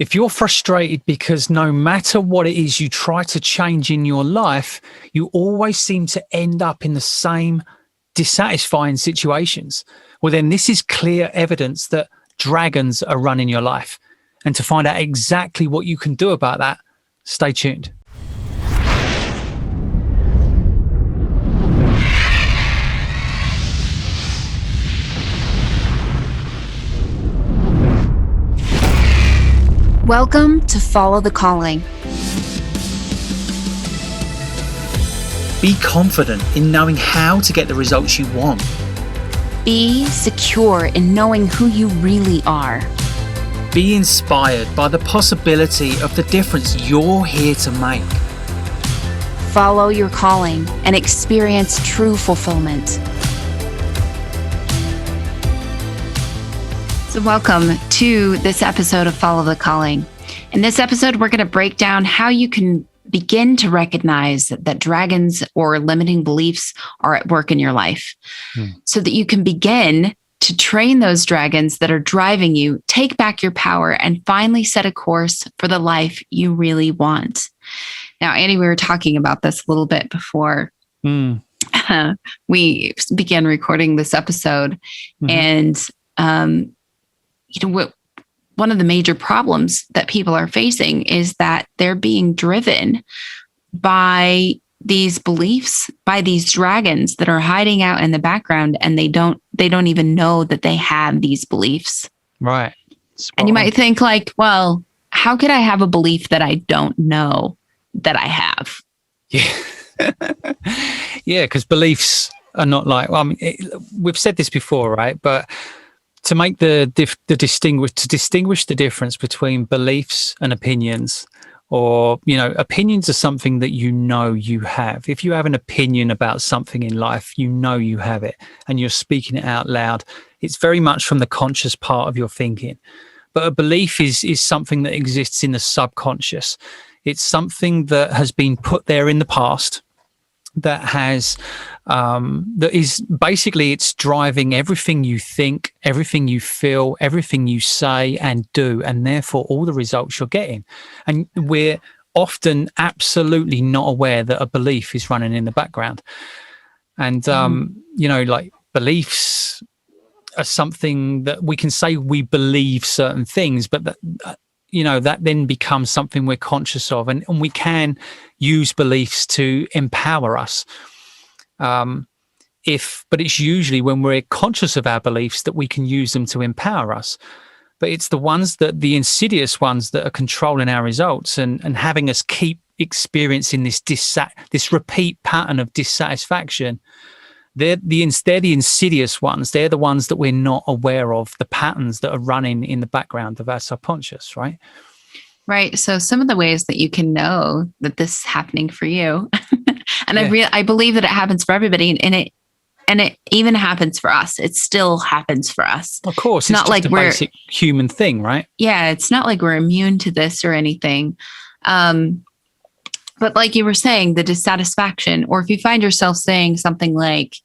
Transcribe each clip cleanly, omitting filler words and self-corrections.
If you're frustrated because no matter what it is you try to change in your life, you always seem to end up in the same dissatisfying situations, well, then this is clear evidence that dragons are running your life. And to find out exactly what you can do about that, stay tuned. Welcome to Follow the Calling. Be confident in knowing how to get the results you want. Be secure in knowing who you really are. Be inspired by the possibility of the difference you're here to make. Follow your calling and experience true fulfillment. So welcome to this episode of Follow the Calling. In this episode, we're going to break down how you can begin to recognize that dragons or limiting beliefs are at work in your life so that you can begin to train those dragons that are driving you, take back your power, and finally set a course for the life you really want. Now, Andy, we were talking about this a little bit before we began recording this episode. And one of the major problems that people are facing is that they're being driven by these beliefs, by these dragons that are hiding out in the background, and they don't even know that they have these beliefs. Right. And you might think like, well, how could I have a belief that I don't know that I have? Yeah. Yeah, because beliefs are not like, well, I mean, we've said this before, right? But to make to distinguish the difference between beliefs and opinions, or, opinions are something that you have. If you have an opinion about something in life, you have it and you're speaking it out loud. It's very much from the conscious part of your thinking. But a belief is something that exists in the subconscious. It's something that has been put there in the past, that has that is basically, it's driving everything you think, everything you feel, everything you say and do, and therefore all the results you're getting. And we're often absolutely not aware that a belief is running in the background. And like beliefs are something that we can say we believe certain things, but that then becomes something we're conscious of, and we can use beliefs to empower us. But it's usually when we're conscious of our beliefs that we can use them to empower us. But it's the insidious ones that are controlling our results and having us keep experiencing this repeat pattern of dissatisfaction. They're the insidious ones. They're the ones that we're not aware of, the patterns that are running in the background of our subconscious, right? Right. So some of the ways that you can know that this is happening for you, and I believe that it happens for everybody, and it even happens for us. It still happens for us. Of course, it's not just like a basic human thing, right? Yeah, it's not like we're immune to this or anything. But like you were saying, the dissatisfaction, or if you find yourself saying something like,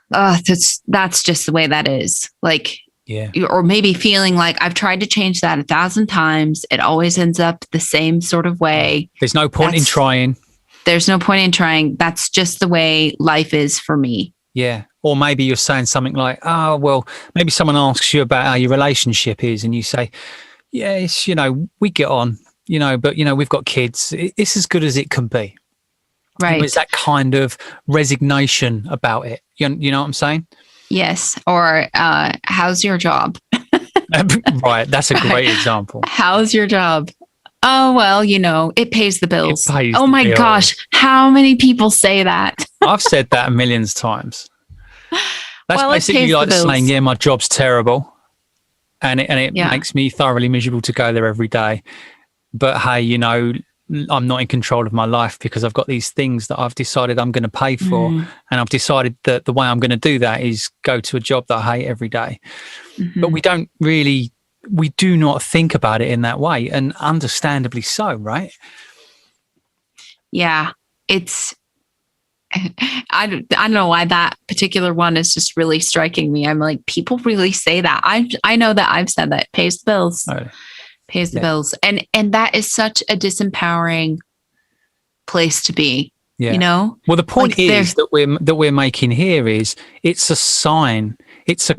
that's just the way that is. Like, yeah. Or maybe feeling like I've tried to change that 1,000 times. It always ends up the same sort of way. There's no point in trying. There's no point in trying. That's just the way life is for me. Yeah. Or maybe you're saying something like, oh, well, maybe someone asks you about how your relationship is and you say, yeah, it's, we get on. But we've got kids. It's as good as it can be. Right. There's that kind of resignation about it. You know what I'm saying? Yes. Or how's your job? Right. That's a great example. How's your job? Oh, well, it pays the bills. Oh my gosh. How many people say that? I've said that millions of times. That's basically like saying, yeah, my job's terrible. And it makes me thoroughly miserable to go there every day. But hey, I'm not in control of my life because I've got these things that I've decided I'm going to pay for. And I've decided that the way I'm going to do that is go to a job that I hate every day. But we do not think about it in that way, and understandably so, right? Yeah, I don't know why that particular one is just really striking me. I'm like, people really say that. I know that I've said that, it pays the bills. Oh. pays the bills. And that is such a disempowering place to be. Yeah. You know? Well, the point Like is that we're making here is it's a sign. It's a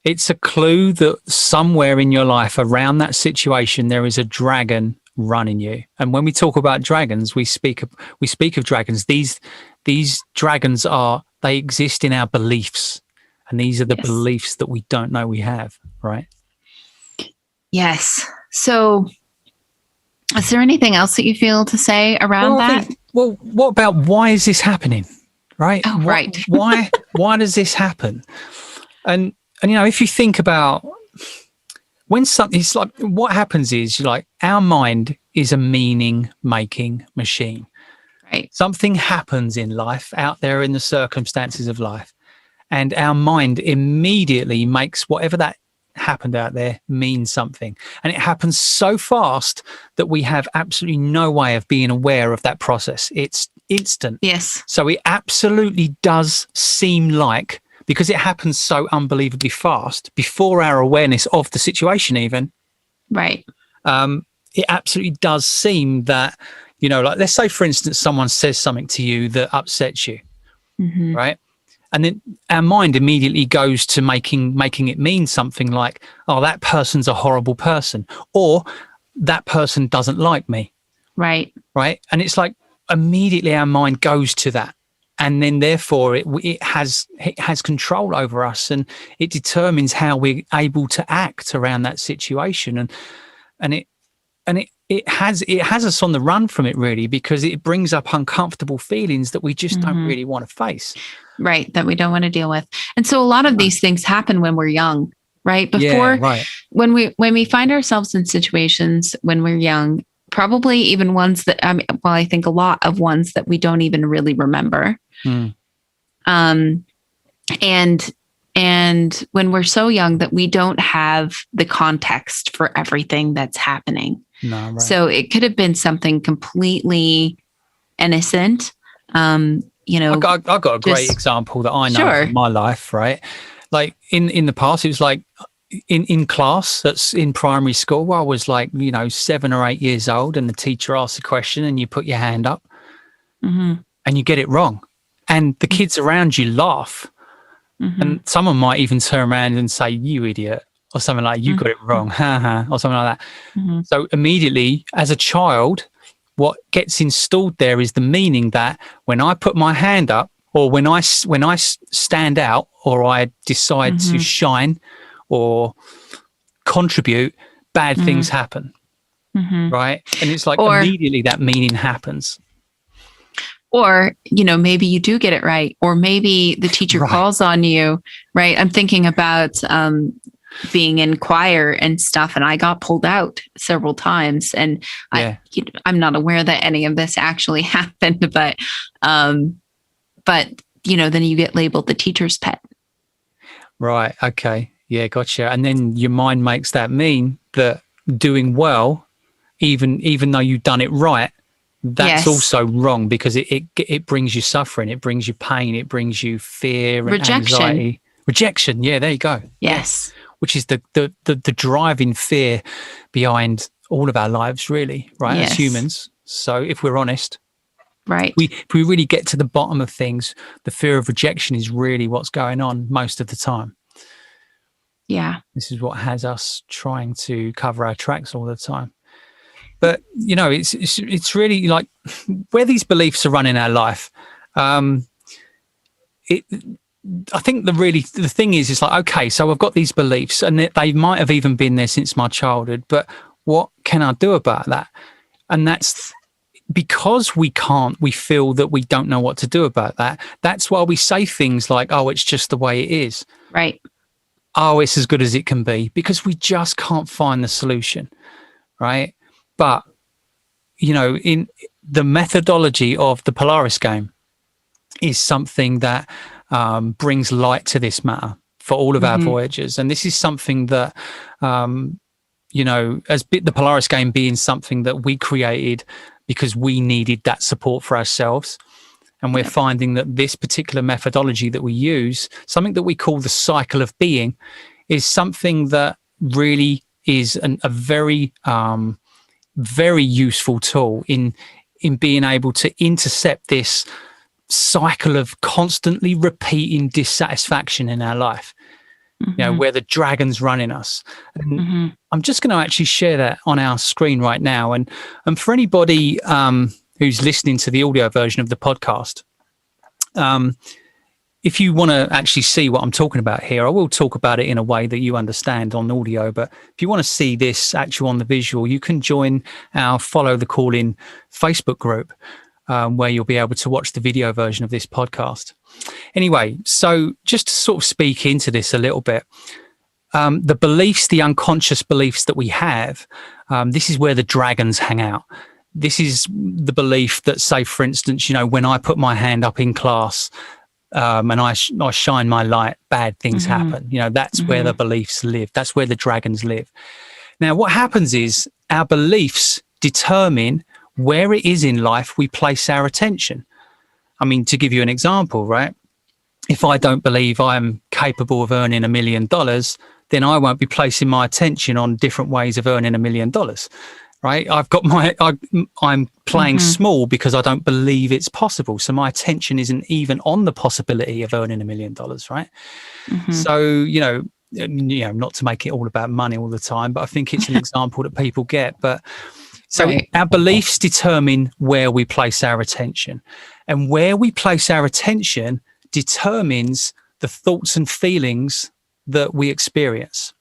It's a clue that somewhere in your life around that situation there is a dragon running you. And when we talk about dragons, we speak of dragons. These dragons they exist in our beliefs, and these are the beliefs that we don't know we have, right? Yes. So is there anything else that you feel to say around that? What about why is this happening? Right? Oh, right. why does this happen? And if you think about when it's like what happens is like our mind is a meaning making machine. Right. Something happens in life out there in the circumstances of life, and our mind immediately makes whatever that happened out there mean something. And it happens so fast that we have absolutely no way of being aware of that process. It's instant. Yes. So it absolutely does seem like, because it happens so unbelievably fast before our awareness of the situation even, right? It absolutely does seem that, like let's say, for instance, someone says something to you that upsets you, right? And then our mind immediately goes to making it mean something like, oh, that person's a horrible person, or that person doesn't like me. Right. Right. And it's like immediately our mind goes to that. And then therefore it has control over us, and it determines how we're able to act around that situation. And it has us on the run from it, really, because it brings up uncomfortable feelings that we just don't really want to face. Right, that we don't want to deal with. And so a lot of these things happen when we're young, right? Before, when we find ourselves in situations when we're young, probably even ones that, I think a lot of ones that we don't even really remember. And when we're so young that we don't have the context for everything that's happening. No, right. So it could have been something completely innocent. I've got a great example that I know from my life, right? Like in the past, it was like in class, that's in primary school, where I was like, 7 or 8 years old, and the teacher asks a question and you put your hand up and you get it wrong. And the kids around you laugh. And someone might even turn around and say, you idiot, or something like, you got it wrong, ha ha, or something like that. So immediately, as a child, what gets installed there is the meaning that when I put my hand up, or when I stand out, or I decide to shine or contribute, bad things happen, right? And it's like immediately that meaning happens. Or, maybe you do get it right, or maybe the teacher calls on you, right? I'm thinking about being in choir and stuff, and I got pulled out several times, and I'm not aware that any of this actually happened, but then you get labeled the teacher's pet. Right. Okay. Yeah. Gotcha. And then your mind makes that mean that doing well, even though you've done it right, that's also wrong, because it brings you suffering, it brings you pain, it brings you fear and anxiety. Rejection. Yeah, there you go. Yes. Which is the driving fear behind all of our lives, really, right? As humans. So if we're honest, right, if we really get to the bottom of things, the fear of rejection is really what's going on most of the time. Yeah. This is what has us trying to cover our tracks all the time. But, it's really like where these beliefs are running our life. I think the thing is, it's like, okay, so I've got these beliefs, and they might have even been there since my childhood, but what can I do about that? And that's because we feel that we don't know what to do about that. That's why we say things like, oh, it's just the way it is. Right. Oh, it's as good as it can be, because we just can't find the solution. Right. But, in the methodology of the Polaris game is something that brings light to this matter for all of our voyagers. And this is something that, the Polaris game being something that we created because we needed that support for ourselves. And we're finding that this particular methodology that we use, something that we call the cycle of being, is something that really is a very, very useful tool in being able to intercept this cycle of constantly repeating dissatisfaction in our life, where the dragon's running us. And I'm just going to actually share that on our screen right now. And for anybody who's listening to the audio version of the podcast, if you want to actually see what I'm talking about here, I will talk about it in a way that you understand on audio. But if you want to see this actual on the visual, you can join our Follow the Calling Facebook group, where you'll be able to watch the video version of this podcast. Anyway, so just to sort of speak into this a little bit, the beliefs, the unconscious beliefs that we have, this is where the dragons hang out. This is the belief that, say, for instance, when I put my hand up in class, and I shine my light, bad things happen. That's where the beliefs live. That's where the dragons live. Now, what happens is our beliefs determine where it is in life we place our attention. I mean, to give you an example, right? If I don't believe I'm capable of earning $1 million, then I won't be placing my attention on different ways of earning $1 million. Right? I'm playing small because I don't believe it's possible. So my attention isn't even on the possibility of earning $1 million, right? So, not to make it all about money all the time, but I think it's an example that people get. But so our beliefs determine where we place our attention, and where we place our attention determines the thoughts and feelings that we experience.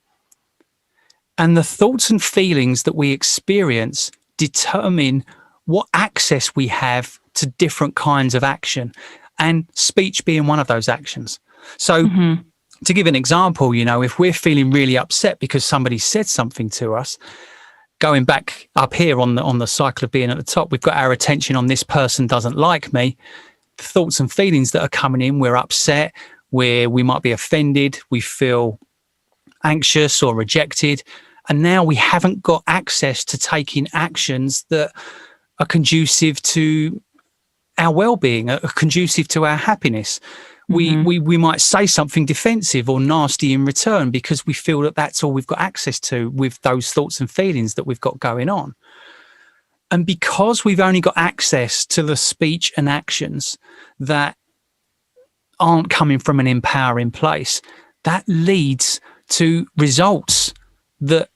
And the thoughts and feelings that we experience determine what access we have to different kinds of action, and speech being one of those actions. So to give an example, if we're feeling really upset because somebody said something to us, going back up here on the cycle of being at the top, we've got our attention on this person doesn't like me. The thoughts and feelings that are coming in, we're upset, we might be offended, we feel anxious or rejected. And now we haven't got access to taking actions that are conducive to our well-being, are conducive to our happiness. We might say something defensive or nasty in return because we feel that that's all we've got access to with those thoughts and feelings that we've got going on. And because we've only got access to the speech and actions that aren't coming from an empowering place, that leads to results that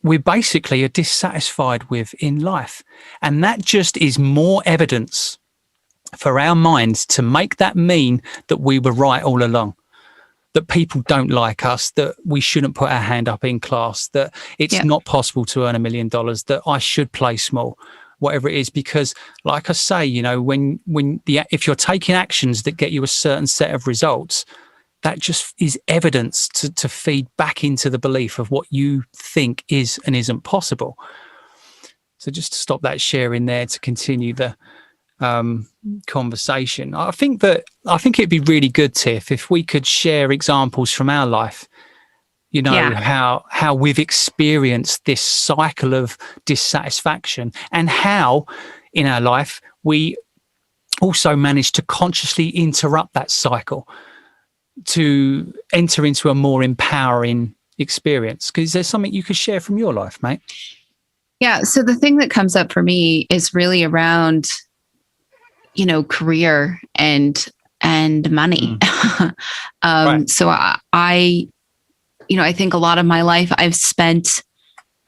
we basically are dissatisfied with in life. And that just is more evidence for our minds to make that mean that we were right all along, that people don't like us, that we shouldn't put our hand up in class, that it's not possible to earn $1 million, that I should play small, whatever it is. Because like I say, if you're taking actions that get you a certain set of results, that just is evidence to feed back into the belief of what you think is and isn't possible. So just to stop that sharing there, to continue the conversation, I think it'd be really good, Tiff, if we could share examples from our life, how we've experienced this cycle of dissatisfaction, and how in our life we also managed to consciously interrupt that cycle to enter into a more empowering experience. Because there's something you could share from your life, mate. Yeah. So the thing that comes up for me is really around, career and money. Right. So I think a lot of my life I've spent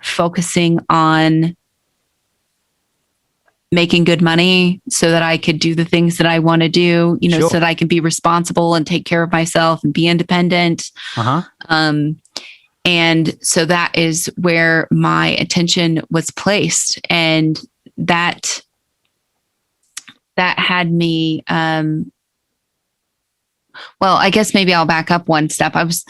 focusing on making good money so that I could do the things that I want to do, so that I can be responsible and take care of myself and be independent. And so that is where my attention was placed. And that had me, well, I guess maybe I'll back up one step. I was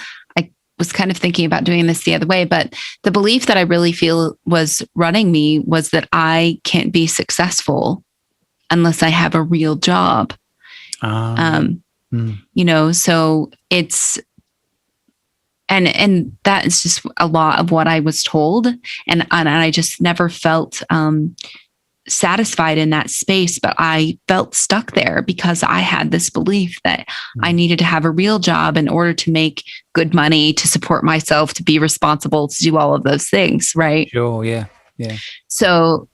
kind of thinking about doing this the other way, but the belief that I really feel was running me was that I can't be successful unless I have a real job. So it's, and that is just a lot of what I was told. And I just never felt satisfied in that space, but I felt stuck there because I had this belief that I needed to have a real job in order to make good money, to support myself, to be responsible, to do all of those things. Right. Sure. Yeah. Yeah. So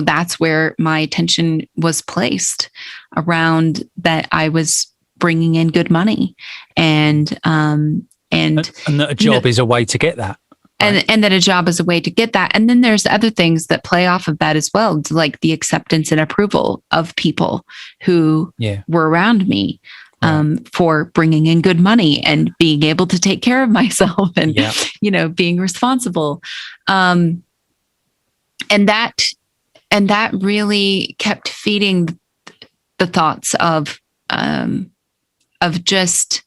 that's where my attention was placed, around that I was bringing in good money, and that a job is a way to get that. Right? And that a job is a way to get that. And then there's other things that play off of that as well, like the acceptance and approval of people who were around me, for bringing in good money and being able to take care of myself and, being responsible. And that really kept feeding the thoughts of just,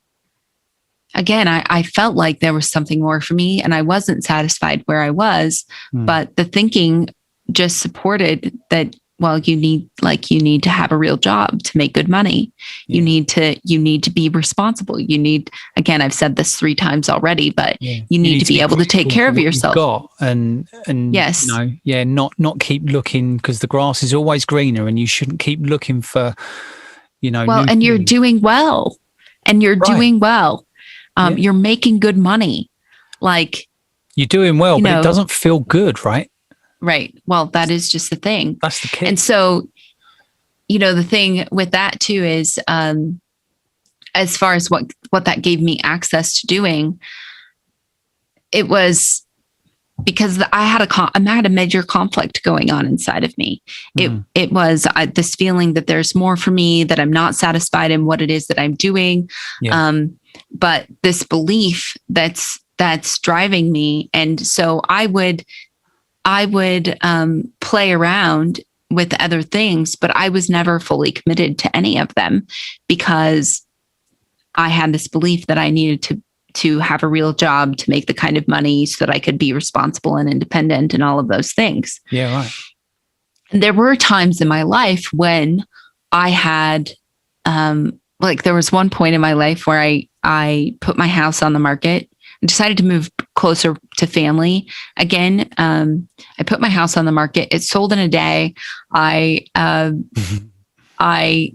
again, I felt like there was something more for me, and I wasn't satisfied where I was, but the thinking just supported that. Well, you need to have a real job to make good money. You need to be responsible. You need, again, I've said this 3 times already, but you need to be able to take care of yourself. And yes, not keep looking, because the grass is always greener, and you shouldn't keep looking for, and you're doing well, doing well. You're making good money. Like, you're doing well, but it doesn't feel good, right? Right. Well, that is just the thing. That's the key. And so, the thing with that too is, as far as what that gave me access to doing, it was because I had a major conflict going on inside of me. It was this feeling that there's more for me, that I'm not satisfied in what it is that I'm doing. Yeah. But this belief that's driving me. And so I would play around with other things, but I was never fully committed to any of them, because I had this belief that I needed to have a real job to make the kind of money so that I could be responsible and independent and all of those things. Yeah, right. And there were times in my life when I had, there was one point in my life where I put my house on the market. I decided to move closer to family again. I put my house on the market. It sold in a day. I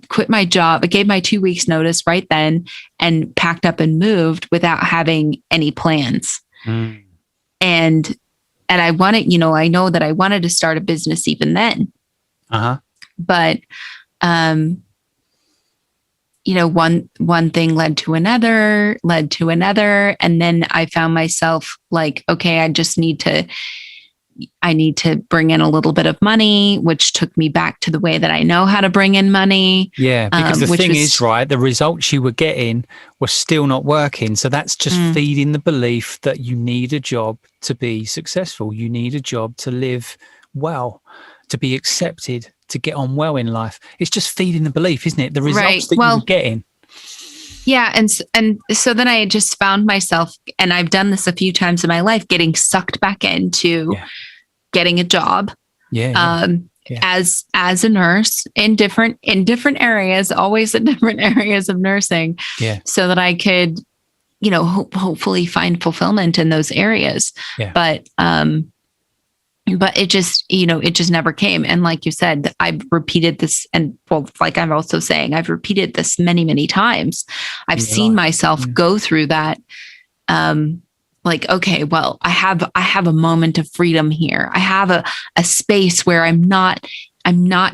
quit my job. I gave my 2 weeks notice right then and packed up and moved without having any plans. And I wanted, I know that I wanted to start a business even then. But, one thing led to another. And then I found myself like, okay, I need to bring in a little bit of money, which took me back to the way that I know how to bring in money. Yeah, because the thing is, right, the results you were getting were still not working. So that's just feeding the belief that you need a job to be successful. You need a job to live well, to be accepted, to get on well in life. It's just feeding the belief, isn't it? The results that you were getting. Yeah. And so then I just found myself, and I've done this a few times in my life, getting sucked back into getting a job. As a nurse in different areas, always in different areas of nursing. So that I could, hopefully find fulfillment in those areas. But it just, it just never came. And like you said, I've repeated this, and like I'm also saying, I've repeated this many, many times. I've seen myself go through that. Like, okay, well, I have a moment of freedom here. I have a space where I'm not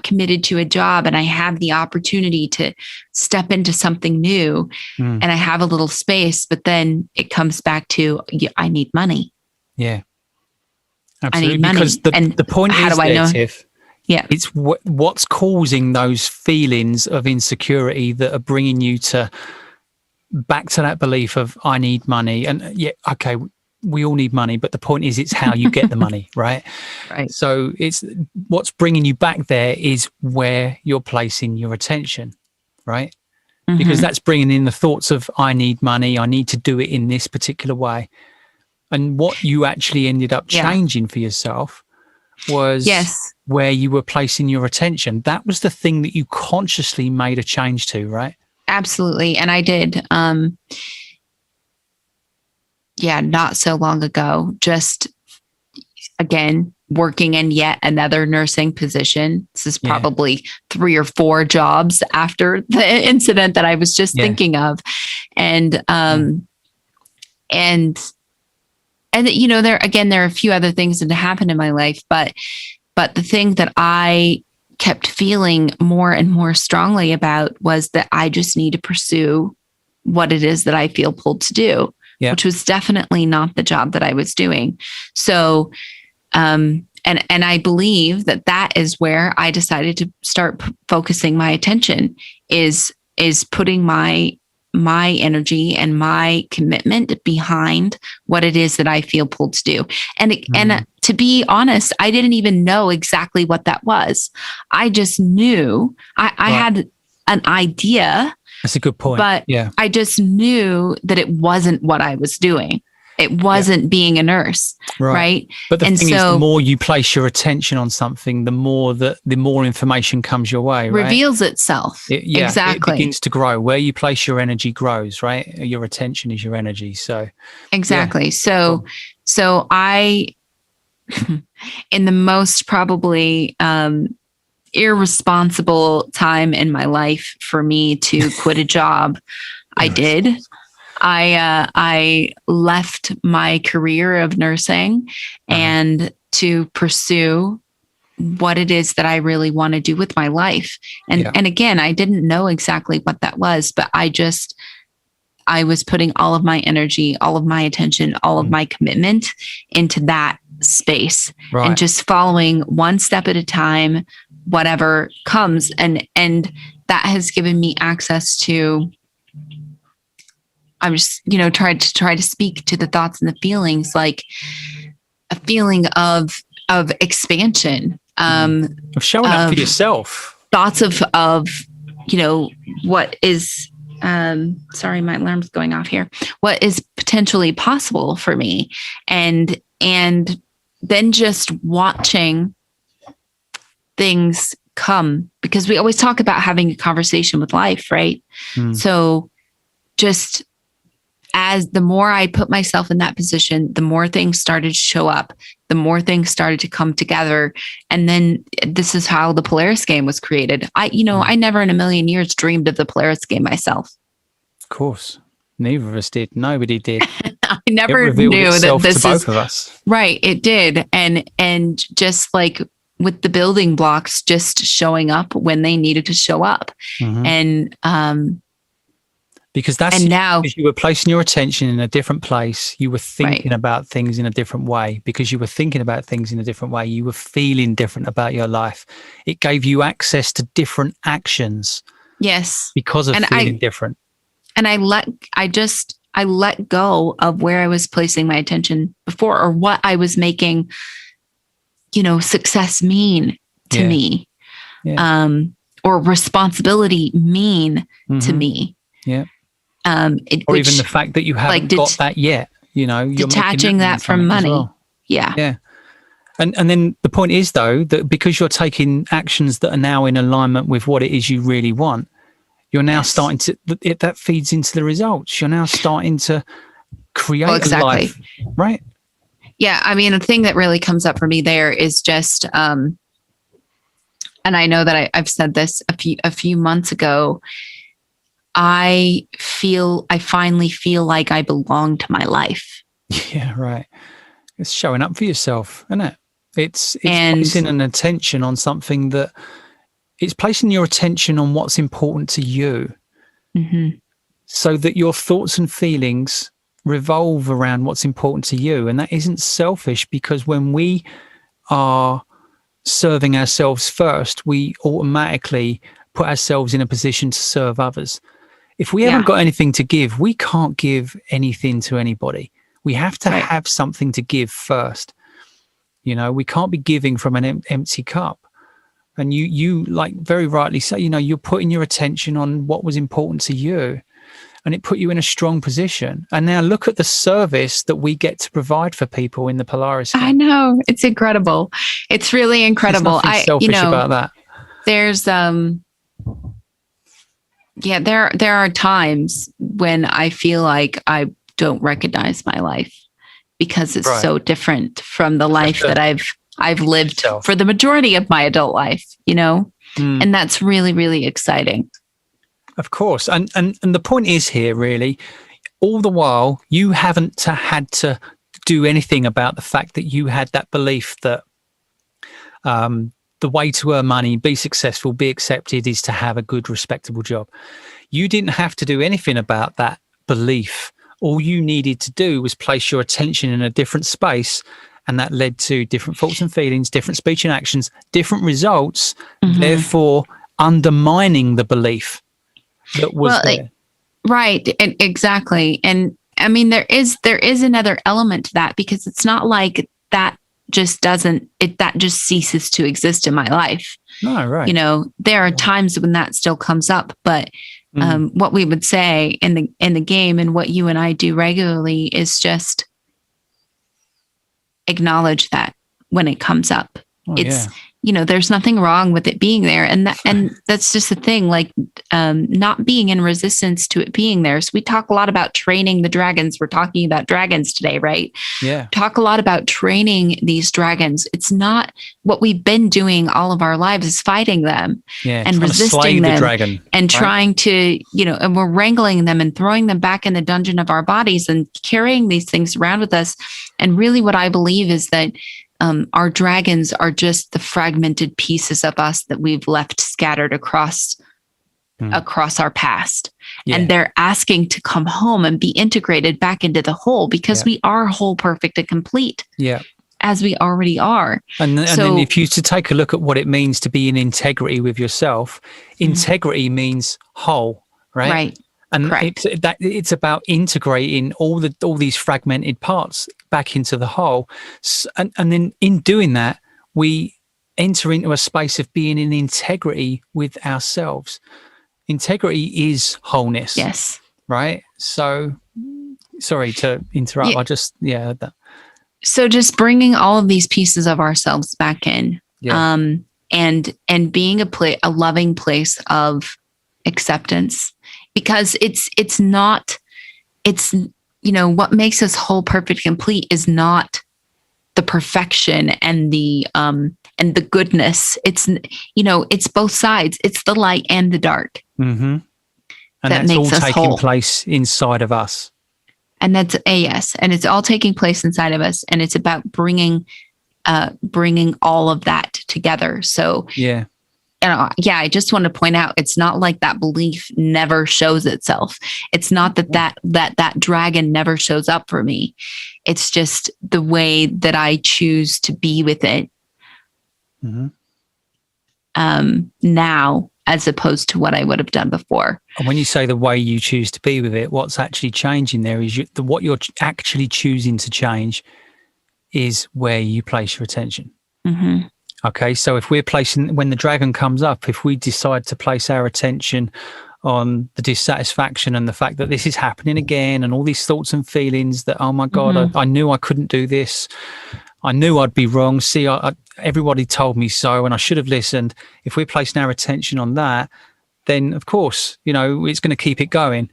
committed to a job, and I have the opportunity to step into something new, and I have a little space, but then it comes back to, I need money. Yeah. Absolutely. I need money. Because the point how is, do I know? Tiff, it's what's causing those feelings of insecurity that are bringing you back to that belief of, I need money. And okay, we all need money, but the point is, it's how you get the money, right? Right. So it's what's bringing you back there is where you're placing your attention, right? Because that's bringing in the thoughts of, I need money, I need to do it in this particular way. And what you actually ended up changing for yourself was where you were placing your attention. That was the thing that you consciously made a change to, right? Absolutely. And I did. Not so long ago, just again, working in yet another nursing position, This is probably 3 or 4 jobs after the incident that I was just thinking of. And, and you know, there are a few other things that happened in my life, but the thing that I kept feeling more and more strongly about was that I just need to pursue what it is that I feel pulled to do, which was definitely not the job that I was doing. So, and I believe that is where I decided to start focusing my attention is putting my energy and my commitment behind what it is that I feel pulled to do. And to be honest, I didn't even know exactly what that was. I just knew I had an idea. That's a good point. But I just knew that it wasn't what I was doing. It wasn't being a nurse, right? But the thing is, the more you place your attention on something, the more information comes your way, right? Reveals itself. Exactly. It begins to grow. Where you place your energy grows, right? Your attention is your energy. So exactly. So I, in the most probably irresponsible time in my life for me to quit a job, I did. I left my career of nursing and to pursue what it is that I really want to do with my life. And again, I didn't know exactly what that was, but I was putting all of my energy, all of my attention, all of my commitment into that space and just following one step at a time, whatever comes. And that has given me access to, I'm just, try to speak to the thoughts and the feelings, like a feeling of expansion, of showing up for yourself, thoughts of, what is, sorry, my alarm's going off here. What is potentially possible for me. And then just watching things come, because we always talk about having a conversation with life, right? So just as the more I put myself in that position, the more things started to show up, the more things started to come together. And then this is how the Polaris game was created. I never in a million years dreamed of the Polaris game myself. Of course. Neither of us did. Nobody did. I never knew that this to both of us. Right. It did. And just like with the building blocks, just showing up when they needed to show up. And, because you were placing your attention in a different place. You were thinking about things in a different way. Because you were thinking about things in a different way, you were feeling different about your life. It gave you access to different actions. Yes. Because of feeling different. And I let go of where I was placing my attention before, or what I was making, success mean to me, or responsibility mean to me. Yeah. Or even the fact that you haven't got that yet, you're detaching that from money. Well. Yeah. Yeah. And then the point is, though, that because you're taking actions that are now in alignment with what it is you really want, you're now starting to, that feeds into the results. You're now starting to create a life, right? Yeah. I mean, the thing that really comes up for me there is just, and I know that I've said this a few months ago, I finally feel like I belong to my life. Yeah, right. It's showing up for yourself, isn't it? It's placing an attention on something that it's placing your attention on what's important to you, so that your thoughts and feelings revolve around what's important to you. And that isn't selfish, because when we are serving ourselves first, we automatically put ourselves in a position to serve others. If we haven't got anything to give, we can't give anything to anybody. We have to have something to give first. We can't be giving from an empty cup. And you like very rightly say, you're putting your attention on what was important to you, and it put you in a strong position. And now look at the service that we get to provide for people in the Polaris game. I know, it's incredible. It's really incredible. There's nothing selfish about that. There's there are times when I feel like I don't recognize my life because it's so different from the life that I've lived yourself. for the majority of my adult life, Mm. and that's really, really exciting. Of course. And the point is here, really, all the while, you haven't had to do anything about the fact that you had that belief that the way to earn money, be successful, be accepted is to have a good, respectable job. You didn't have to do anything about that belief. All you needed to do was place your attention in a different space, and that led to different thoughts and feelings, different speech and actions, different results, therefore undermining the belief that was there. Right. And exactly. And I mean, there is another element to that, because it's not like that just ceases to exist in my life. No, right. There are times when that still comes up, but what we would say in the game, and what you and I do regularly, is just acknowledge that when it comes up. There's nothing wrong with it being there. And that's just the thing, like not being in resistance to it being there. So we talk a lot about training the dragons. We're talking about dragons today, right? Yeah. Talk a lot about training these dragons. It's not what we've been doing all of our lives, is fighting them and resisting them, dragon, and trying to, and we're wrangling them and throwing them back in the dungeon of our bodies and carrying these things around with us. And really what I believe is that our dragons are just the fragmented pieces of us that we've left scattered across our past. Yeah. And they're asking to come home and be integrated back into the whole, because we are whole, perfect, and complete. Yeah. As we already are. And then if you to take a look at what it means to be in integrity with yourself, integrity means whole, right? Right. And it's about integrating all these fragmented parts back into the whole. And then in doing that, we enter into a space of being in integrity with ourselves. Integrity is wholeness. Yes. Right? So, sorry to interrupt. Yeah. I just, that. So just bringing all of these pieces of ourselves back in, and being a loving place of acceptance. Because what makes us whole, perfect, complete is not the perfection and the goodness. It's both sides. It's the light and the dark. Mm-hmm. And that that's all makes us taking whole. place inside of us. And that's yes. And it's all taking place inside of us. And it's about bringing all of that together. So yeah. I just want to point out, it's not like that belief never shows itself. It's not that dragon never shows up for me. It's just the way that I choose to be with it now, as opposed to what I would have done before. And when you say the way you choose to be with it, what's actually changing there is what you're actually choosing to change is where you place your attention. Mm-hmm. Okay, so if we're when the dragon comes up, if we decide to place our attention on the dissatisfaction and the fact that this is happening again, and all these thoughts and feelings that, oh my God, I knew I couldn't do this. I knew I'd be wrong. See, everybody told me so, and I should have listened. If we're placing our attention on that, then of course, it's going to keep it going.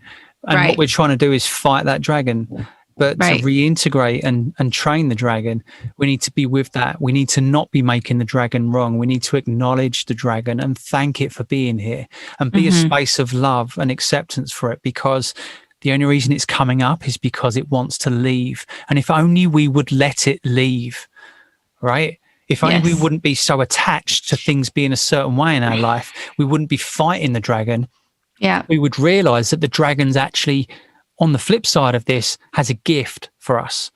And what we're trying to do is fight that dragon. But to reintegrate and train the dragon, we need to be with that. We need to not be making the dragon wrong. We need to acknowledge the dragon and thank it for being here, and be a space of love and acceptance for it, because the only reason it's coming up is because it wants to leave. And if only we would let it leave, right? If only we wouldn't be so attached to things being a certain way in our life, we wouldn't be fighting the dragon. Yeah. We would realize that the dragon's actually, on the flip side of this, has a gift for us.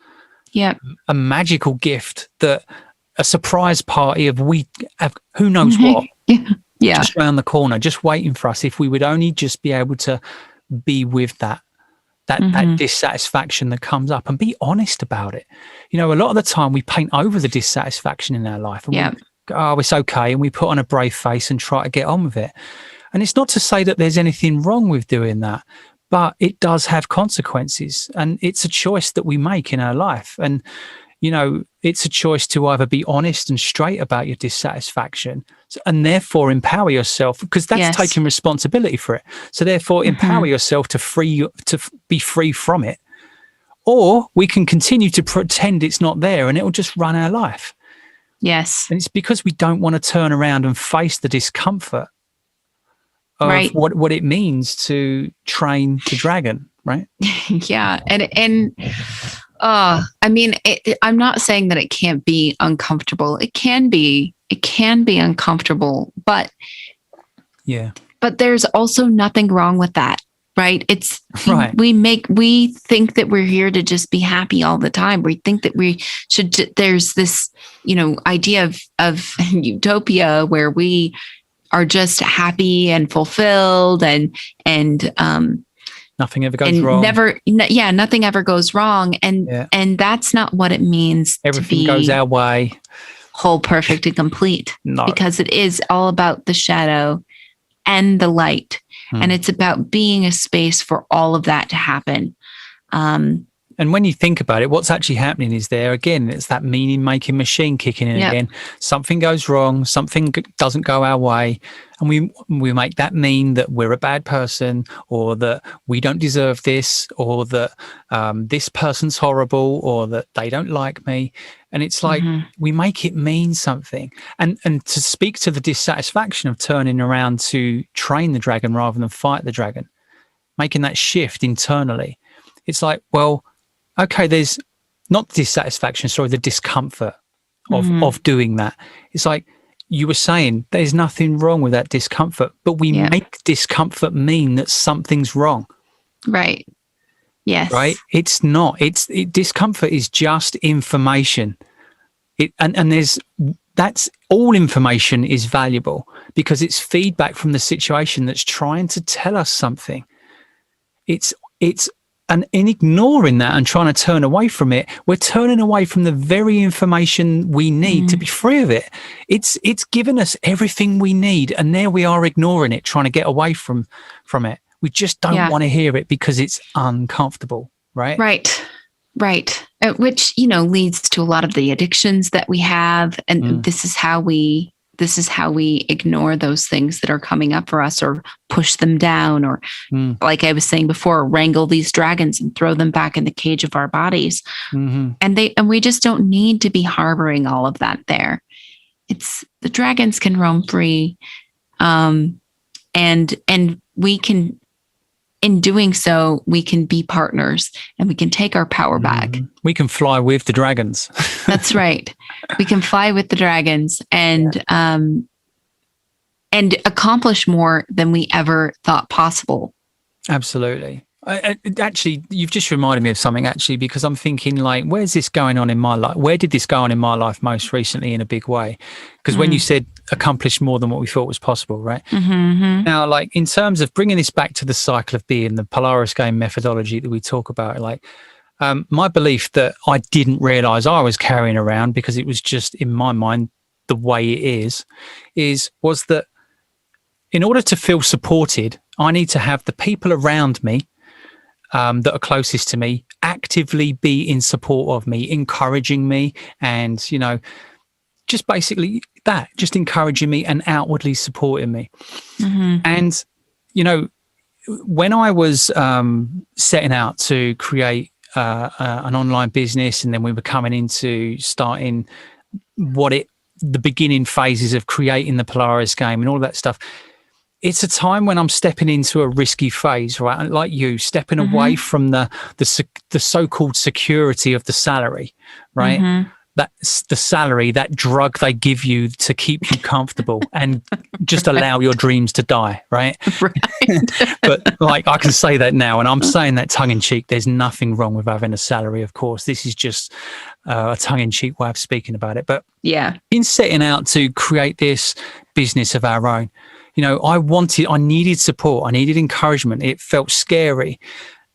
Yeah. A magical gift, that a surprise party of who knows what. Yeah. Just around the corner, just waiting for us, if we would only just be able to be with that dissatisfaction that comes up and be honest about it. A lot of the time we paint over the dissatisfaction in our life and we go, oh, it's okay, and we put on a brave face and try to get on with it. And it's not to say that there's anything wrong with doing that, but it does have consequences, and it's a choice that we make in our life. And, it's a choice to either be honest and straight about your dissatisfaction and therefore empower yourself, because that's taking responsibility for it. So therefore empower yourself to be free from it. Or we can continue to pretend it's not there, and it will just run our life. Yes. And it's because we don't want to turn around and face the discomfort of Right. what it means to train the dragon, right? Yeah. I mean, I'm not saying that it can't be uncomfortable. It can be uncomfortable, but Yeah. there's also nothing wrong with that, right? It's Right. we think that we're here to just be happy all the time. We think that we should, there's this, idea of utopia where we are just happy and fulfilled and Nothing ever goes and wrong. nothing ever goes wrong. And that's not what it means Everything to be goes our way. whole, perfect, and complete. No. Because it is all about the shadow and the light. And it's about being a space for all of that to happen. And when you think about it, what's actually happening is it's that meaning-making machine kicking in again. Something goes wrong, something doesn't go our way, and we make that mean that we're a bad person, or that we don't deserve this, or that this person's horrible, or that they don't like me. And it's like we make it mean something. And to speak to the dissatisfaction of turning around to train the dragon rather than fight the dragon, making that shift internally, it's like, well, okay, there's not dissatisfaction, the discomfort of doing that. It's like you were saying, there's nothing wrong with that discomfort, but we make discomfort mean that something's wrong. Right. Yes. Right? It's not. Discomfort is just information. That's all information is valuable because it's feedback from the situation that's trying to tell us something. And in ignoring that and trying to turn away from it, we're turning away from the very information we need to be free of it. It's given us everything we need, and there we are ignoring it, trying to get away from it. We just don't want to hear it because it's uncomfortable, right? Right. Which, leads to a lot of the addictions that we have. And this is how we ignore those things that are coming up for us, or push them down, or like I was saying before, wrangle these dragons and throw them back in the cage of our bodies. And we just don't need to be harboring all of that there. It's the dragons can roam free. And we can, in doing so, we can be partners and we can take our power back. We can fly with the dragons. That's right. We can fly with the dragons and accomplish more than we ever thought possible. Absolutely. Actually, you've just reminded me of something, actually, because I'm thinking, like, where's this going on in my life? Where did this go on in my life most recently in a big way? Because when you said accomplish more than what we thought was possible, right? Now, like, in terms of bringing this back to the cycle of being, the Polaris game methodology that we talk about, like, my belief that I didn't realize I was carrying around because it was just in my mind the way it was that in order to feel supported, I need to have the people around me that are closest to me actively be in support of me, encouraging me, and just basically that, just encouraging me and outwardly supporting me. And when I was setting out to create an online business, and then we were coming into starting the beginning phases of creating the Polaris game and all that stuff, it's a time when I'm stepping into a risky phase, right? Like you, stepping away from the so-called security of the salary, right? That's the salary, that drug they give you to keep you comfortable and just allow your dreams to die, right? But like, I can say that now, and I'm saying that tongue in cheek. There's nothing wrong with having a salary, of course. This is just a tongue in cheek way of speaking about it. But in setting out to create this business of our own, I needed support. I needed encouragement. It felt scary,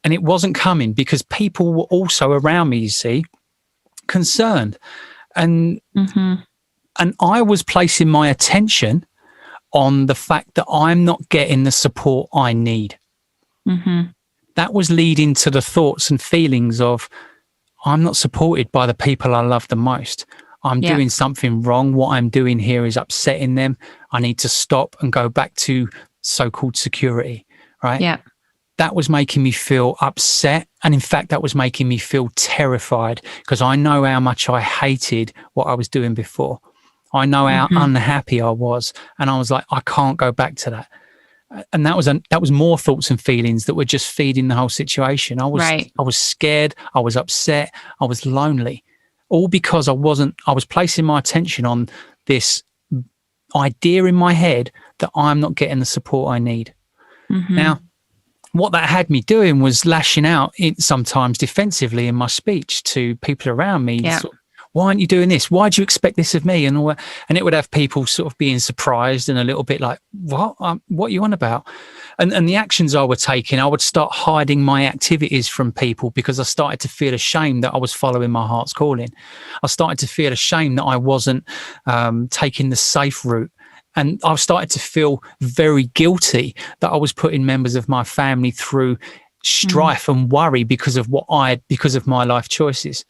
and it wasn't coming because people were also around me, you see, concerned. And I was placing my attention on the fact that I'm not getting the support I need. That was leading to the thoughts and feelings of, I'm not supported by the people I love the most. I'm doing something wrong. What I'm doing here is upsetting them. I need to stop and go back to so-called security, right? Yeah. That was making me feel upset. And in fact, that was making me feel terrified because I know how much I hated what I was doing before. I know how unhappy I was. And I was like, I can't go back to that. And that was more thoughts and feelings that were just feeding the whole situation. I was scared. I was upset. I was lonely, all because I was placing my attention on this idea in my head that I'm not getting the support I need. Now, what that had me doing was lashing out sometimes defensively in my speech to people around me. Yeah. Sort of, why aren't you doing this? Why do you expect this of me? And all that. And it would have people sort of being surprised and a little bit like, what are you on about? And the actions I were taking, I would start hiding my activities from people because I started to feel ashamed that I was following my heart's calling. I started to feel ashamed that I wasn't taking the safe route. And I started to feel very guilty that I was putting members of my family through strife and worry because of my life choices,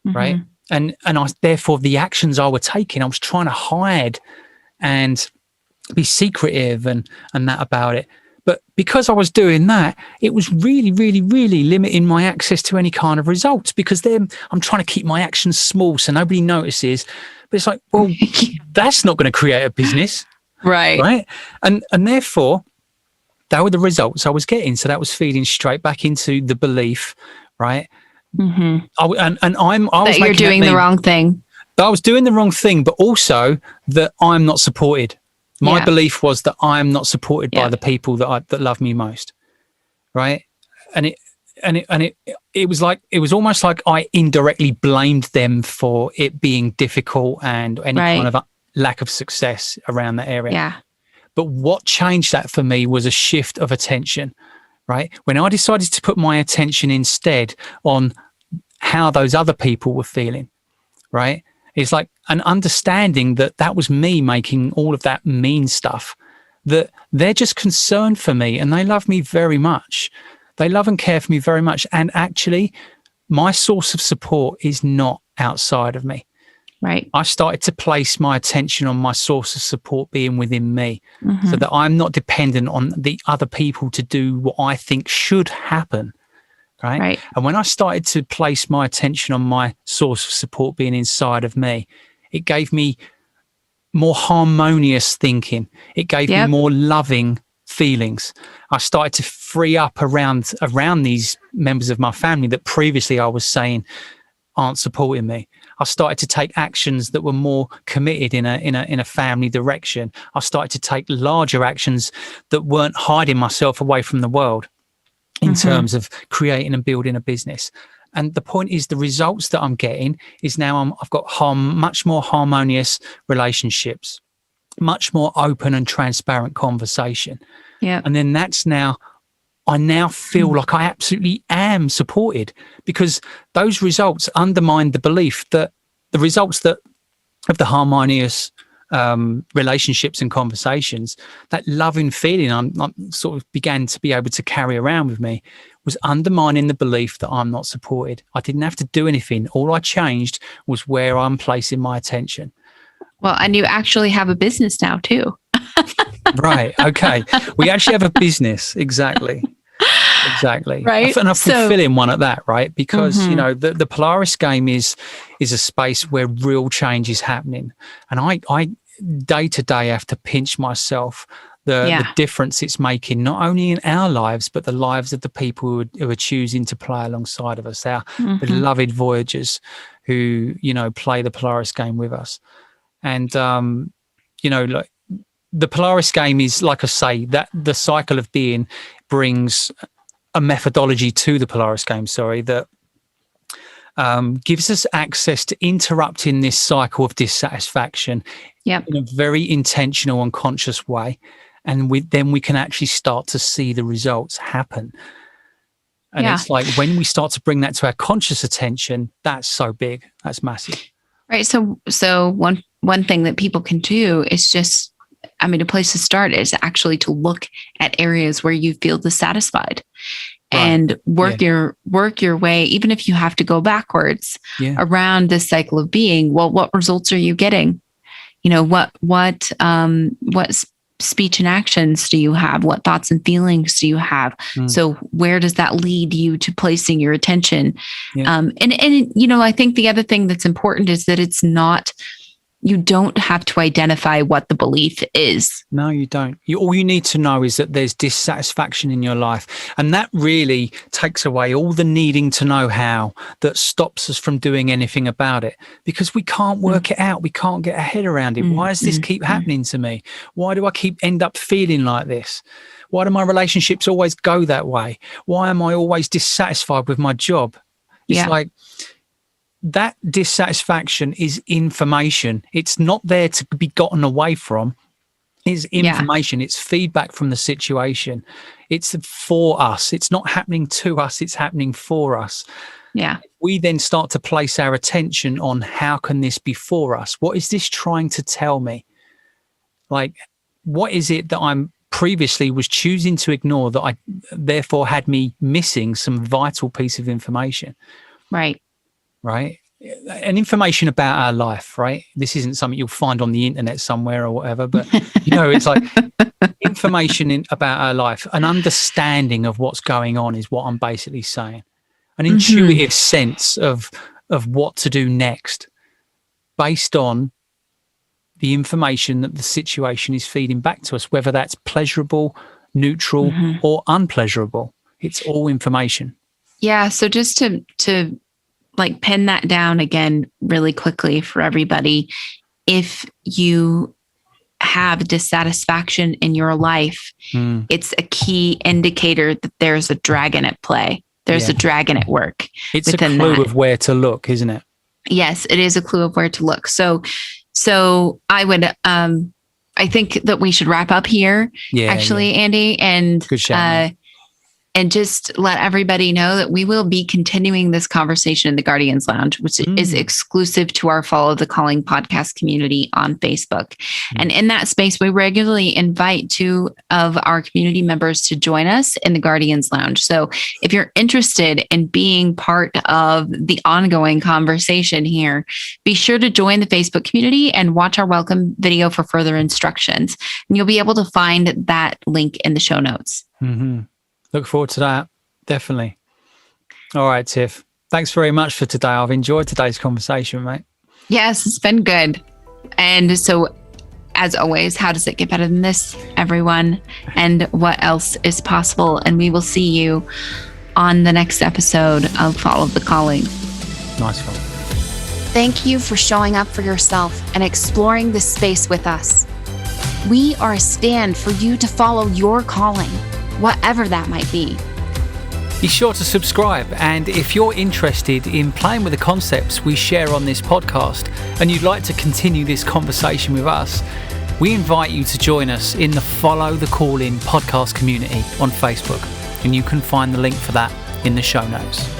right? And therefore the actions I were taking, I was trying to hide and be secretive and that about it. But because I was doing that, it was really, really, really limiting my access to any kind of results, because then I'm trying to keep my actions small so nobody notices. But it's like, well, that's not going to create a business. Right. And therefore, that were the results I was getting. So that was feeding straight back into the belief, right? I was you're doing the wrong thing. I was doing the wrong thing, but also that I'm not supported. My belief was that I'm not supported by the people that love me most, right? And it was almost like I indirectly blamed them for it being difficult and any kind of lack of success around that area. Yeah. But what changed that for me was a shift of attention, right? When I decided to put my attention instead on how those other people were feeling, right? It's like an understanding that was me making all of that mean stuff, that they're just concerned for me and they love me very much. They love and care for me very much. And actually, my source of support is not outside of me. Right. I started to place my attention on my source of support being within me, so that I'm not dependent on the other people to do what I think should happen. Right. And when I started to place my attention on my source of support being inside of me, it gave me more harmonious thinking. It gave me more loving feelings. I started to free up around these members of my family that previously I was saying aren't supporting me. I started to take actions that were more committed in a family direction. I started to take larger actions that weren't hiding myself away from the world in terms of creating and building a business. And the point is, the results that I'm getting is now I've got much more harmonious relationships, much more open and transparent conversation. Yeah. And then I now feel like I absolutely am supported, because those results undermine the belief that the results that of the harmonious relationships and conversations, that loving feeling I'm sort of began to be able to carry around with me, was undermining the belief that I'm not supported. I didn't have to do anything. All I changed was where I'm placing my attention. Well, and you actually have a business now too. Right. Okay. We actually have a business. Exactly. Right. And a fulfilling one at that, right? Because, the Polaris game is a space where real change is happening. And I day to day have to pinch myself the difference it's making, not only in our lives, but the lives of the people who are choosing to play alongside of us, our beloved Voyagers who, play the Polaris game with us. And, like, the Polaris game is, like I say, that the cycle of being brings a methodology to the Polaris game, that gives us access to interrupting this cycle of dissatisfaction in a very intentional and conscious way. And then we can actually start to see the results happen. And it's like when we start to bring that to our conscious attention, that's so big. That's massive. Right. So one thing that people can do is just, a place to start is actually to look at areas where you feel dissatisfied and work your way, even if you have to go backwards around this cycle of being. Well, what results are you getting? What speech and actions do you have? What thoughts and feelings do you have? So where does that lead you to placing your attention? I think the other thing that's important is that it's not You don't have to identify what the belief is. No, you don't. All you need to know is that there's dissatisfaction in your life. And that really takes away all the needing to know how that stops us from doing anything about it, because we can't work it out. We can't get our head around it. Why does this keep happening to me? Why do I end up feeling like this? Why do my relationships always go that way? Why am I always dissatisfied with my job? It's like, that dissatisfaction is information. It's not there to be gotten away from. It's information. It's feedback from the situation. It's for us. It's not happening to us. It's happening for us. Yeah. We then start to place our attention on, how can this be for us? What is this trying to tell me? Like, what is it that I'm previously was choosing to ignore, that I therefore had me missing some vital piece of information? Right. And information about our life, right? This isn't something you'll find on the internet somewhere or whatever, but it's like information about our life, an understanding of what's going on is what I'm basically saying. An intuitive sense of what to do next based on the information that the situation is feeding back to us, whether that's pleasurable, neutral, or unpleasurable. It's all information. Yeah. So just to like pin that down again really quickly for everybody. If you have dissatisfaction in your life, it's a key indicator that there's a dragon at play. There's a dragon at work. It's a clue of where to look, isn't it? Yes, it is a clue of where to look. So I would, I think that we should wrap up here, Andy, and good shout, and just let everybody know that we will be continuing this conversation in the Guardians Lounge, which is exclusive to our Follow the Calling podcast community on Facebook. And in that space, we regularly invite 2 of our community members to join us in the Guardians Lounge. So if you're interested in being part of the ongoing conversation here, be sure to join the Facebook community and watch our welcome video for further instructions. And you'll be able to find that link in the show notes. Look forward to that. Definitely. All right, Tiff. Thanks very much for today. I've enjoyed today's conversation, mate. Yes, it's been good. And so, as always, how does it get better than this, everyone? And what else is possible? And we will see you on the next episode of Follow the Calling. Nice one. Thank you for showing up for yourself and exploring this space with us. We are a stand for you to follow your calling, whatever that might be. Be sure to subscribe, and if you're interested in playing with the concepts we share on this podcast and you'd like to continue this conversation with us, we invite you to join us in the Follow the Calling podcast community on Facebook, and you can find the link for that in the show notes.